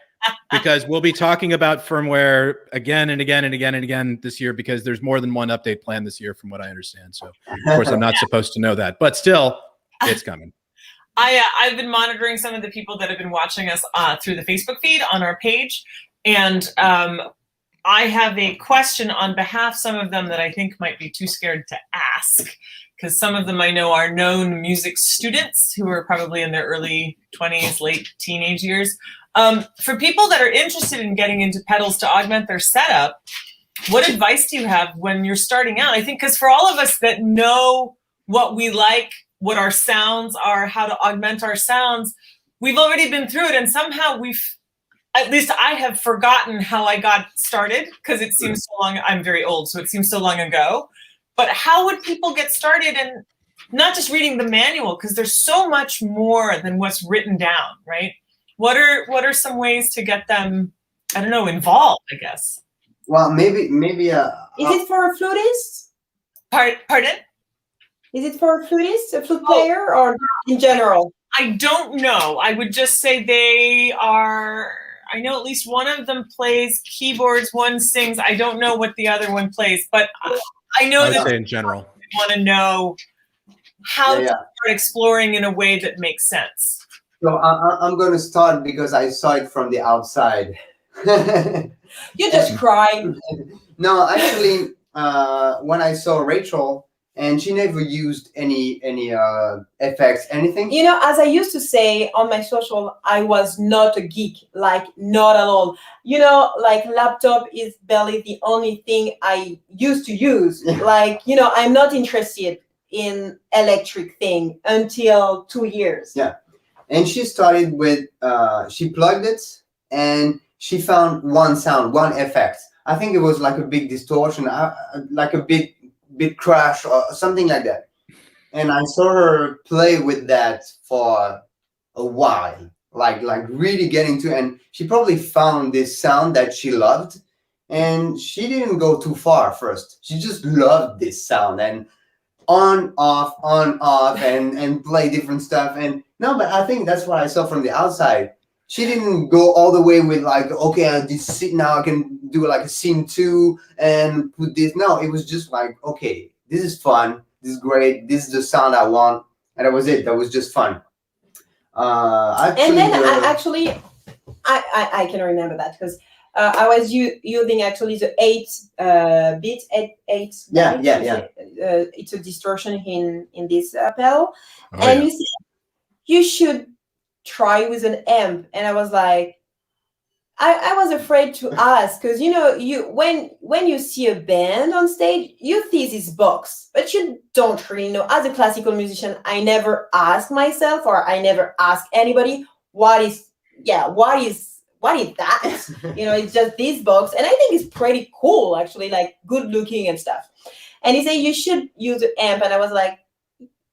because we'll be talking about firmware again and again and again and again this year because there's more than one update planned this year from what I understand. So of course I'm not supposed to know that, but still it's coming. I've been monitoring some of the people that have been watching us through the Facebook feed on our page, and I have a question on behalf of some of them that I think might be too scared to ask, because some of them I know are known music students who are probably in their early 20s, late teenage years. For people that are interested in getting into pedals to augment their setup, what advice do you have when you're starting out? I think because for all of us that know what we like, what our sounds are, how to augment our sounds, we've already been through it, and somehow at least I have forgotten how I got started because it seems so long. I'm very old, so it seems so long ago. But how would people get started, and not just reading the manual, because there's so much more than what's written down, right? What are some ways to get them, I don't know, involved, I guess? Well, maybe is it for a flutist? Pardon? Is it for a flutist, a flute player, or in general? I don't know. I would just say they are. I know at least one of them plays keyboards, one sings. I don't know what the other one plays, but I know that in general want to know how to start exploring in a way that makes sense. So I'm going to start because I saw it from the outside. You just cried. No, actually, when I saw Rachel, and she never used any effects, anything. You know, as I used to say on my social, I was not a geek, like not at all. You know, like laptop is barely the only thing I used to use. Like, you know, I'm not interested in electric thing until 2 years. Yeah. And she started with, she plugged it and she found one sound, one effect. I think it was like a big distortion, like a big crash or something like that. And I saw her play with that for a while, like really getting to, and she probably found this sound that she loved, and she didn't go too far first. She just loved this sound and on, off, and play different stuff. And no, but I think that's what I saw from the outside. She didn't go all the way with like, okay, now I can do like a scene 2 and put this. No, it was just like, okay, this is fun. This is great. This is the sound I want. And that was it. That was just fun. I can remember that because I was using actually the 8-bit, 8. Yeah. It's a distortion in this pedal, Oh, and yeah. you said you should try with an amp, and I was like, I was afraid to ask, because when you see a band on stage, you see this box, but you don't really know. As a classical musician, I never ask myself, or I never ask anybody, what is that? It's just this box, and I think it's pretty cool, actually, like good looking and stuff. And he said you should use an amp, and I was like,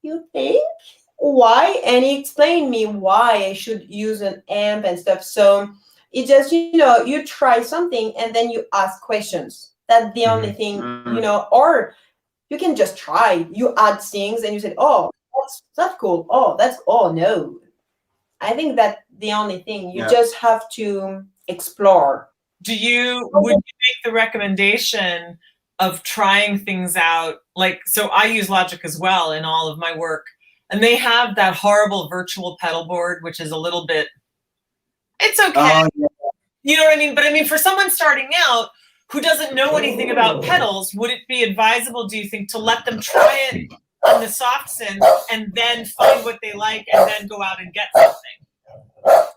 you think? Why? And he explained me why I should use an amp and stuff. So it just, you try something and then you ask questions. That's the only thing, or you can just try. You add things and you say, oh, that's cool. Oh, no. I think that's the only thing. You just have to explore. Would you make the recommendation of trying things out? Like, so I use Logic as well in all of my work, and they have that horrible virtual pedal board, which is a little bit, it's okay. You know what I mean? But I mean, for someone starting out who doesn't know anything about pedals, would it be advisable, do you think, to let them try it on the soft synth and then find what they like and then go out and get something?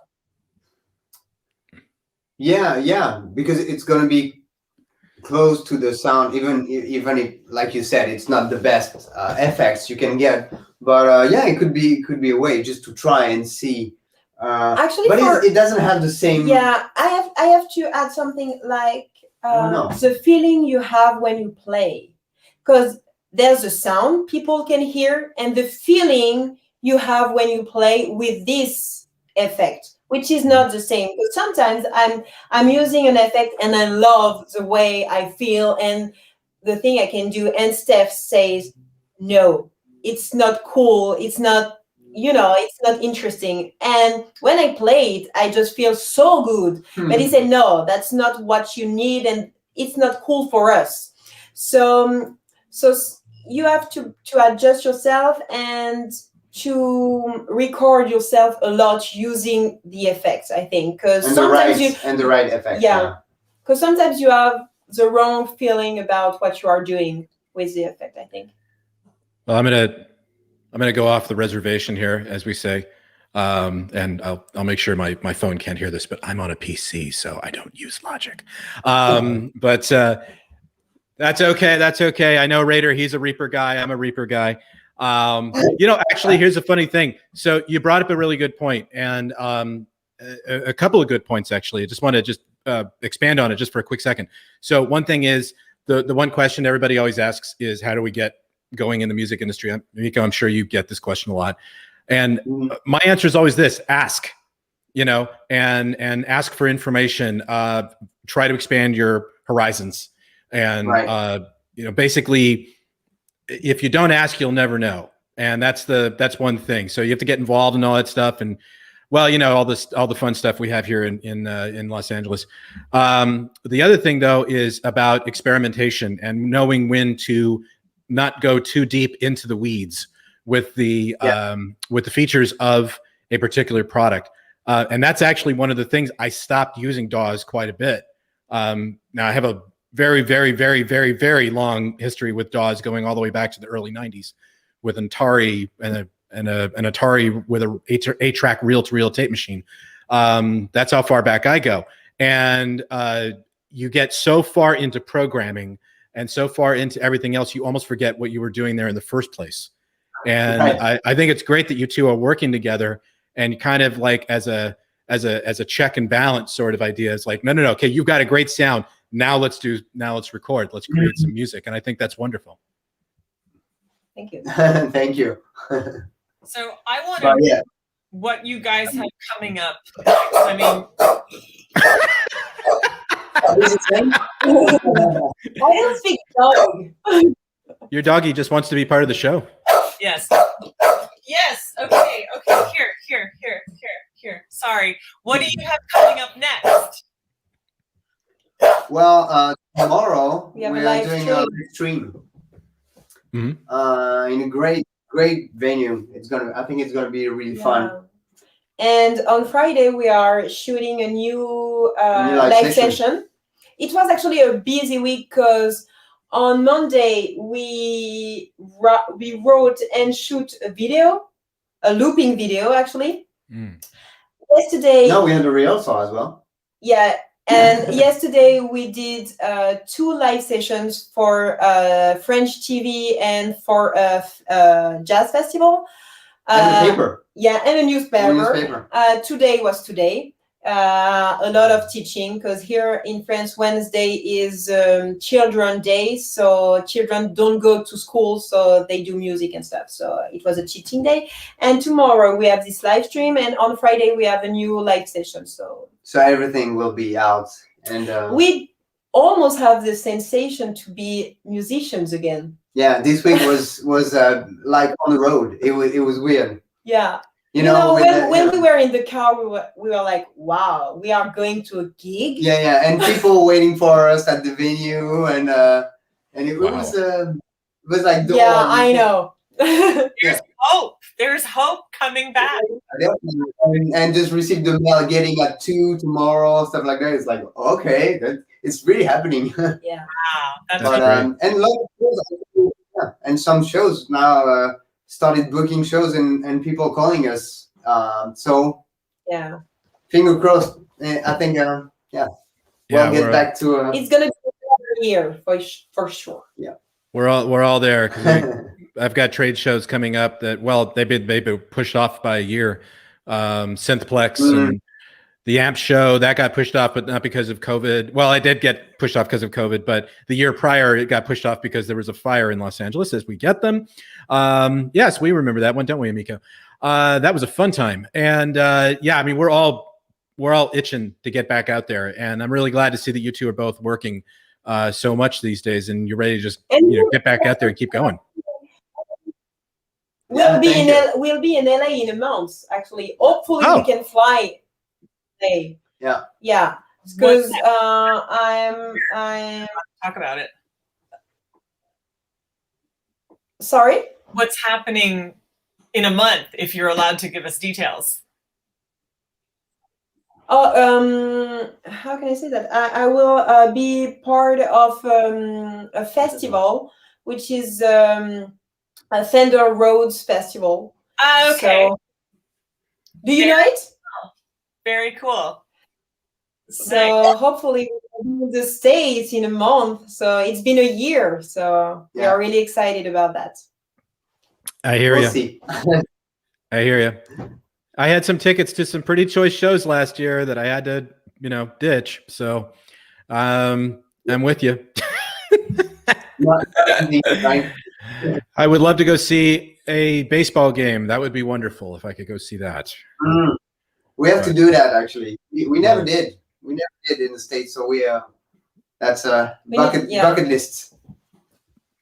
Yeah, because it's going to be close to the sound, even if, like you said, it's not the best effects you can get. But yeah, it could be a way just to try and see. Actually, but it doesn't have the same. Yeah, I have to add something like the feeling you have when you play, because there's a sound people can hear, and the feeling you have when you play with this effect, which is not the same. Because sometimes I'm using an effect and I love the way I feel and the thing I can do, and Steph says, no, it's not cool. It's not. It's not interesting. And when I play it, I just feel so good. But he said, no, that's not what you need, and it's not cool for us. So you have to adjust yourself and to record yourself a lot using the effects, I think. Because sometimes the right effects. Yeah. Because sometimes you have the wrong feeling about what you are doing with the effect, I think. Well, I'm gonna go off the reservation here, as we say, and I'll make sure my phone can't hear this, but I'm on a PC, so I don't use Logic. But that's okay. That's okay. I know Raider, he's a Reaper guy. I'm a Reaper guy. Actually, here's a funny thing. So you brought up a really good point, and a couple of good points, actually. I just want to expand on it just for a quick second. So one thing is, the one question everybody always asks is, how do we get going in the music industry? Miko, I'm sure you get this question a lot. And my answer is always this: ask, and ask for information, try to expand your horizons. And, basically, if you don't ask, you'll never know. And that's one thing. So you have to get involved in all that stuff. And all the fun stuff we have here in Los Angeles. The other thing, though, is about experimentation and knowing when to not go too deep into the weeds with the features of a particular product. And that's actually one of the things I stopped using DAWs quite a bit. Now I have a very, very, very, very, very long history with DAWs, going all the way back to the early 90s with Atari and an Atari with a 8-track reel-to-reel tape machine. That's how far back I go. And you get so far into programming and so far into everything else, you almost forget what you were doing there in the first place. And I think it's great that you two are working together and kind of like as a check and balance sort of idea. It's like, no, okay, you've got a great sound. Now let's record. Let's create some music. And I think that's wonderful. Thank you. Thank you. So I want to know what you guys have coming up. I mean, I don't speak dog. Your doggy just wants to be part of the show. Yes. Okay. Here. Sorry. What do you have coming up next? Well, tomorrow we are doing a live stream. Mm-hmm. In a great venue. I think it's gonna be really fun. And on Friday, we are shooting a new live session. It was actually a busy week because on Monday, we wrote and shoot a video, a looping video, actually. Yesterday... No, we had a rehearsal as well. Yeah. And yesterday we did 2 live sessions for French TV and for a jazz festival. And a paper. Yeah, and a newspaper. Today was today. A lot of teaching because here in France, Wednesday is Children's Day. So children don't go to school, so they do music and stuff. So it was a teaching day. And tomorrow we have this live stream. And on Friday we have a new live session. So everything will be out. And we almost have the sensation to be musicians again. Yeah, this week was like on the road. It was weird. Yeah. You know, when we were in the car, we were like, wow, we are going to a gig. Yeah, and people waiting for us at the venue, and it was like I know. There's hope. There's hope coming back. And just received the mail getting at 2 tomorrow, stuff like that. It's like, okay, it's really happening. Yeah. Wow, that's but, and a lot of shows, and some shows now started booking shows and people calling us. So yeah, finger crossed. I think we'll get back to. It's gonna be another year for sure. Yeah, we're all there because I've got trade shows coming up that they've been pushed off by a year. Synthplex and the Amp show that got pushed off, but not because of COVID. Well, I did get pushed off because of COVID, but the year prior it got pushed off because there was a fire in Los Angeles. As we get them, yes, we remember that one, don't we, Amico? That was a fun time, and I mean we're all itching to get back out there, and I'm really glad to see that you two are both working so much these days, and you're ready to just get back out there and keep going. We'll be in LA in a month, actually. Hopefully we can fly. Yeah, because I'm talk about it. Sorry, what's happening in a month, if you're allowed to give us details? Oh, how can I say that? I will be part of a festival, which is a Fender Rhodes Festival. Okay. So, do you know it? Very cool. So hopefully we'll be in the States in a month. So it's been a year. So we are really excited about that. I hear you. I hear you. I had some tickets to some pretty choice shows last year that I had to, ditch. So I'm with you. I would love to go see a baseball game. That would be wonderful if I could go see that. We have to do that, actually. We never did. We never did in the States, so that's a bucket list.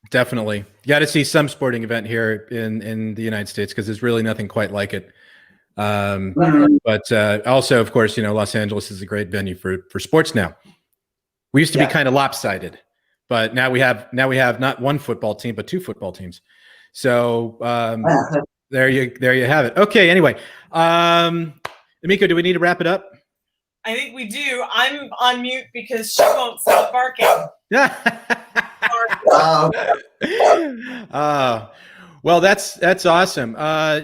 Definitely. You got to see some sporting event here in the United States because there's really nothing quite like it. But also, of course, Los Angeles is a great venue for sports now. We used to be kind of lopsided, but now we have not one football team, but 2 football teams. So there you have it. Okay. Anyway, Amico, do we need to wrap it up? I think we do. I'm on mute because she won't stop barking. Well, that's awesome.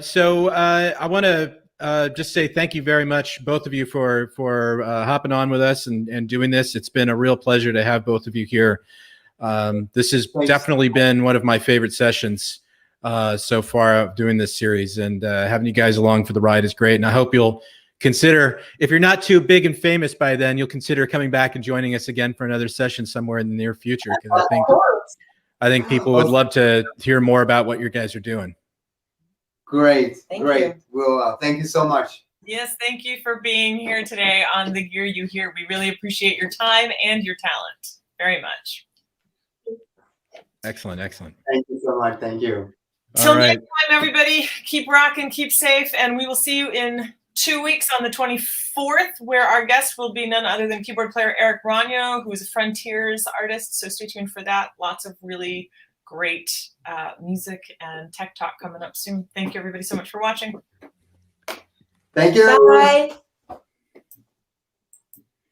So I want to just say thank you very much, both of you, for hopping on with us and doing this. It's been a real pleasure to have both of you here. This has definitely been one of my favorite sessions so far of doing this series, and having you guys along for the ride is great. And I hope you'll consider, if you're not too big and famous by then, you'll consider coming back and joining us again for another session somewhere in the near future. Because I think people would love to hear more about what you guys are doing. Great. Thank you. Well, thank you so much. Yes, thank you for being here today on The Gear You Hear. We really appreciate your time and your talent very much. Excellent. Thank you so much. Thank you. Till next time, everybody, keep rocking, keep safe, and we will see you in 2 weeks on the 24th, where our guest will be none other than keyboard player Eric Ragno, who is a Frontiers artist. So stay tuned for that. Lots of really great music and tech talk coming up soon. Thank you, everybody, so much for watching. Thank you. Bye.